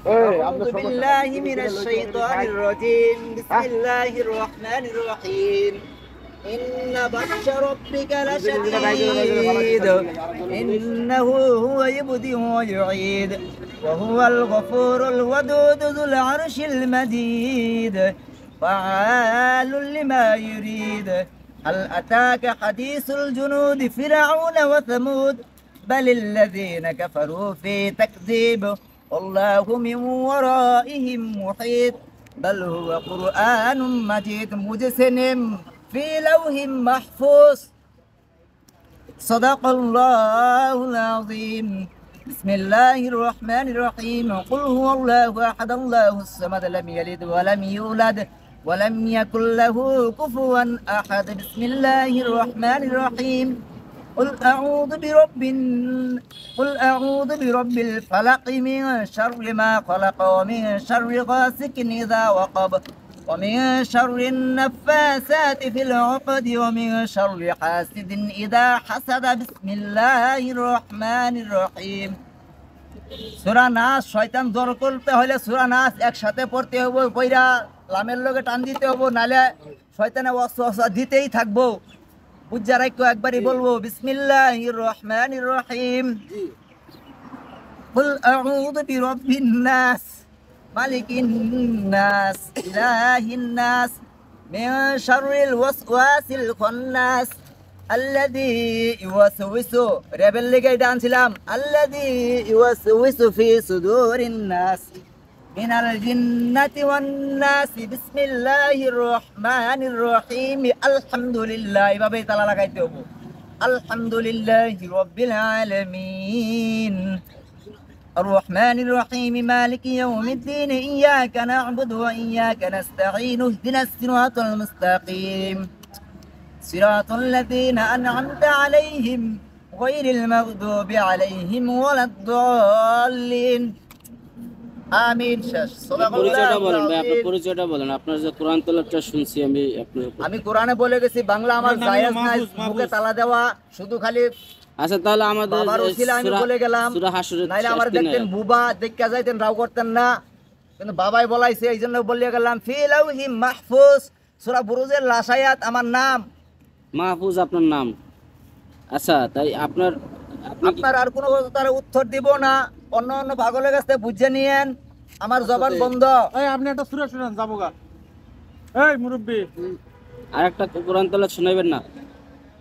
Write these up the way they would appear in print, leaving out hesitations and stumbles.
أعوذ بالله من الشيطان الرجيم بسم الله الرحمن الرحيم إن بطش ربك لشديد إنه هو يبدئ ويعيد وهو الغفور الودود ذو العرش المجيد فعال لما يريد هل أتاك حديث الجنود فرعون وثمود بل الذين كفروا في تكذيب والله من ورائهم محيط بل هو قرآن مجيد مجسم في لوح محفوظ صدق الله العظيم بسم الله الرحمن الرحيم قل هو الله أحد الله الصمد لم يلد ولم يولد ولم يكن له كفوا أحد بسم الله الرحمن الرحيم قل أعوذ برب الفلق من شر ما خلق ومن شر غاسق إذا وقب ومن شر النفاثات في العقد ومن شر حاسد إذا حسد بسم الله الرحمن الرحيم সূরা নাস শয়তান জোর করতে হলে সূরা নাস একসাথে পড়তে হবে কইরা লামের লগে টান দিতে হবে নালে শয়তানে ওয়াসওয়াসা দিতেই থাকবো বুঝা রাখো একবারই বলবো বিসমিল্লাহির রহমানির রহিম কুল আউযু বিরাব্বিন নাস মালিকিন নাস ইলাহিন নাস মিন শাররিল ওয়াসওয়াসিল খান্নাস আল্লাযী ইউওয়াসওয়িসু রেবেল লেগে ডানছিলাম আল্লাযী ইউওয়াসওয়িসু ফি সুদুরিন নাস মিনাল জিন্নাতি ওয়ান নাস বিসমিল্লাহির রহমানির রহিম আলহামদুলিল্লাহ এভাবে তালা লাগাইতে হবে আলহামদুলিল্লাহি রাব্বিল আলামিন الرحمن الرحيم مالك يوم الدين إياك نعبد وإياك نستعين اهدنا الصراط المستقيم صراط الذين أنعمت عليهم غير المغضوب عليهم ولا الضالين আমিন শেষ পরিচয়টা বলেন ভাই আপনার পরিচয়টা বলেন আপনার যে কোরআন তেলাওয়াতটা শুনছি আমি কোরআনে বলে গেছি বাংলা আমার জায়েজ নাই মুখে তালা দেওয়া শুধু খালি আচ্ছা তাহলে আমাদের বাবার ওসিলা আমি বলে গেলাম সূরা হাশরের নাইলে আমার দেখতেন বুবা দেখা যাইতেন রাও করতেন না কিন্তু বাবাই বলাইছে এইজন্য বলিয়া গেলাম ফি লাউহি মাহফুজ সূরা বুরুজের লাস্ট আয়াত আমার নাম মাহফুজ আপনার নাম আচ্ছা তাই আপনার আর কোনো তার উত্তর দিব না অন্য অন্য পাগলের কাছে বুঝে নিয়েন আমার জবান বন্ধ এই আপনি একটা সূরা শুনান যাবোগা এই মুরব্বি আরেকটা কোরআন তেলাওয়াত শোনাবেন না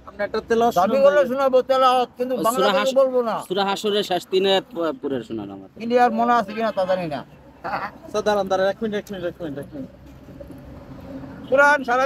আপনি একটা তেলাওয়াত সবই বলে শোনাবো তেলাওয়াত কিন্তু বাংলা বলবো না সূরা হাশরের শেষ তিন আয়াত পড়ে শোনান আমার ইন্ডিয়ার মনে আছে কিনা তা জানি না দাঁড়ান এক মিনিট কোরআন সারা